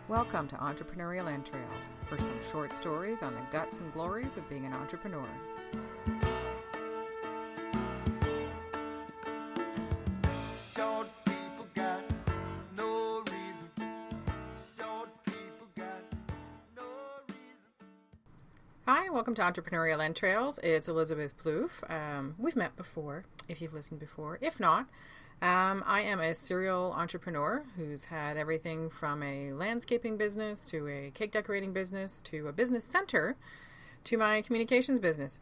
Welcome to Entrepreneurial Entrails for some short stories on the guts and glories of being an entrepreneur. Short people got no reason. Short people got no reason. Hi, welcome to Entrepreneurial Entrails. It's Elizabeth Plouffe. We've met before, if you've listened before. If not, I am a serial entrepreneur who's had everything from a landscaping business to a cake decorating business to a business center to my communications business.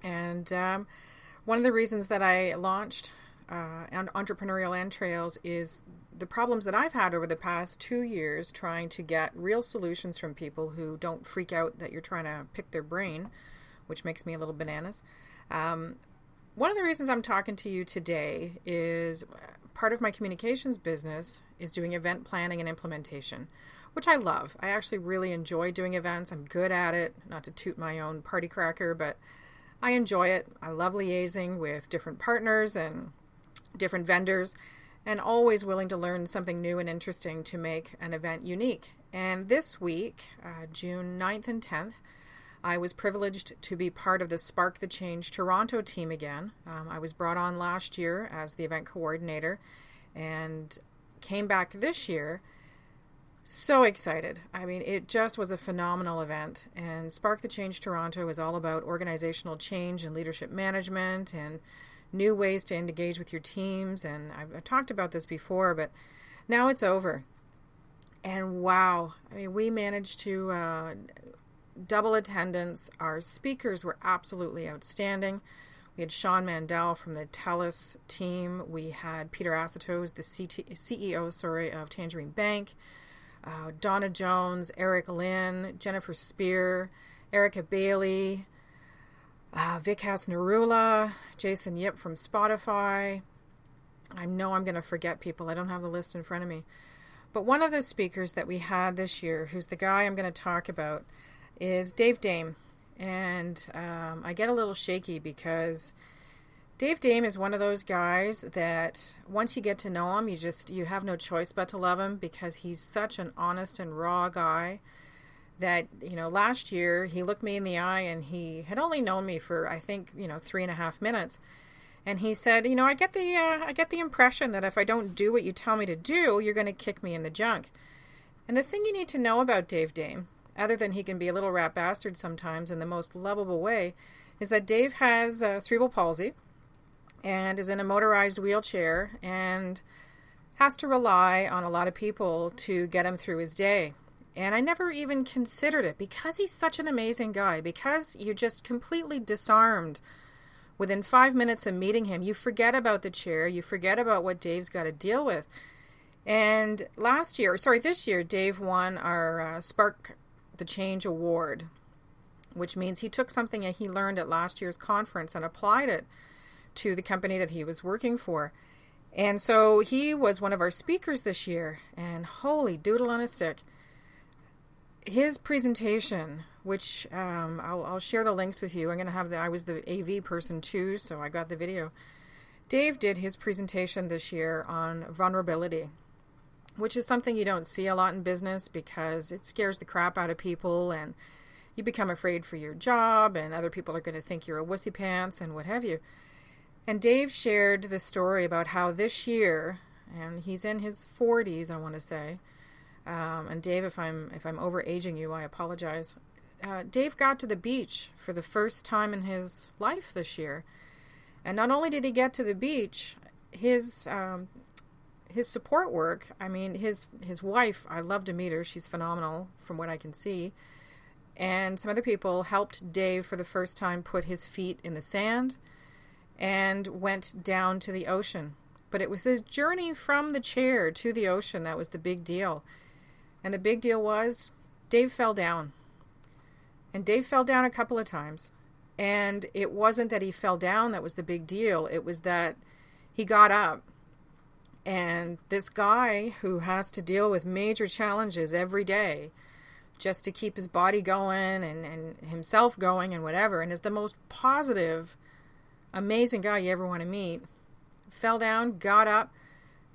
And one of the reasons that I launched Entrepreneurial Entrails is the problems that I've had over the past 2 years trying to get real solutions from people who don't freak out that you're trying to pick their brain, which makes me a little bananas. One of the reasons I'm talking to you today is part of my communications business is doing event planning and implementation, which I love. I actually really enjoy doing events. I'm good at it, not to toot my own party cracker, but I enjoy it. I love liaising with different partners and different vendors and always willing to learn something new and interesting to make an event unique. And this week, June 9th and 10th, I was privileged to be part of the Spark the Change Toronto team again. I was brought on last year as the event coordinator and came back this year. So excited. I mean, it just was a phenomenal event. And Spark the Change Toronto is all about organizational change and leadership management and new ways to engage with your teams. And I've talked about this before, but now it's over. And wow, I mean, we managed to double attendance. Our speakers were absolutely outstanding. We had Sean Mandel from the TELUS team. We had Peter Acetos, the CEO of Tangerine Bank. Donna Jones, Eric Lynn, Jennifer Spear, Erica Bailey, Vikas Narula, Jason Yip from Spotify. I know I'm going to forget people. I don't have the list in front of me. But one of the speakers that we had this year, who's the guy I'm going to talk about, is Dave Dame. And I get a little shaky because Dave Dame is one of those guys that once you get to know him, you have no choice but to love him because he's such an honest and raw guy that, last year he looked me in the eye and he had only known me for, I think, 3.5 minutes. And he said, I get the impression that if I don't do what you tell me to do, you're going to kick me in the junk. And the thing you need to know about Dave Dame, other than he can be a little rat bastard sometimes in the most lovable way, is that Dave has cerebral palsy and is in a motorized wheelchair and has to rely on a lot of people to get him through his day. And I never even considered it because he's such an amazing guy, because you're just completely disarmed. Within 5 minutes of meeting him, you forget about the chair, you forget about what Dave's got to deal with. And this year, Dave won our Spark the Change Award, which means he took something that he learned at last year's conference and applied it to the company that he was working for. And so he was one of our speakers this year, and holy doodle on a stick. His presentation, which I'll share the links with you. I was the AV person too, so I got the video. Dave did his presentation this year on vulnerability, which is something you don't see a lot in business because it scares the crap out of people and you become afraid for your job and other people are going to think you're a wussy pants and what have you. And Dave shared the story about how this year, and he's in his 40s, I want to say, and Dave, if I'm overaging you, I apologize. Dave got to the beach for the first time in his life this year. And not only did he get to the beach, his support work, his wife, I love to meet her. She's phenomenal from what I can see. And some other people helped Dave for the first time put his feet in the sand and went down to the ocean. But it was his journey from the chair to the ocean that was the big deal. And the big deal was Dave fell down. And Dave fell down a couple of times. And it wasn't that he fell down that was the big deal. It was that he got up. And this guy who has to deal with major challenges every day just to keep his body going and himself going and whatever, and is the most positive, amazing guy you ever want to meet, fell down, got up,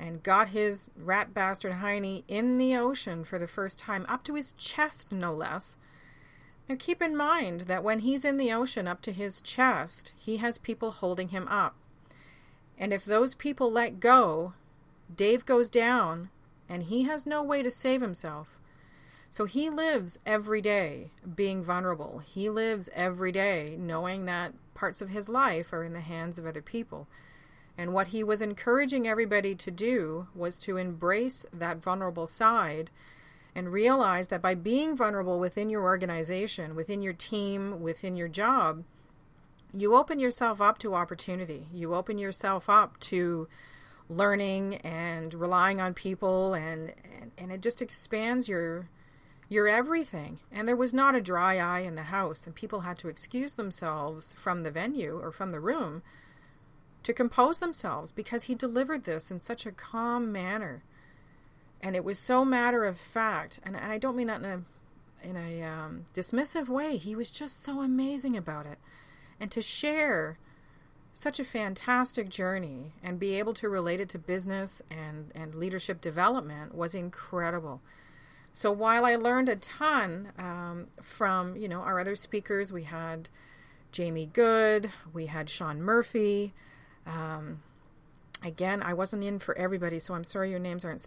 and got his rat bastard hiney in the ocean for the first time, up to his chest, no less. Now keep in mind that when he's in the ocean up to his chest, he has people holding him up. And if those people let go, Dave goes down, and he has no way to save himself. So he lives every day being vulnerable. He lives every day knowing that parts of his life are in the hands of other people. And what he was encouraging everybody to do was to embrace that vulnerable side and realize that by being vulnerable within your organization, within your team, within your job, you open yourself up to opportunity. You open yourself up to learning and relying on people, and it just expands your everything. And there was not a dry eye in the house, and people had to excuse themselves from the venue or from the room to compose themselves, because he delivered this in such a calm manner. And it was so matter of fact, and I don't mean that in a dismissive way. He was just so amazing about it. And to share such a fantastic journey and be able to relate it to business and leadership development was incredible. So while I learned a ton from, our other speakers, we had Jamie Good, we had Sean Murphy. Again, I wasn't in for everybody, so I'm sorry your names aren't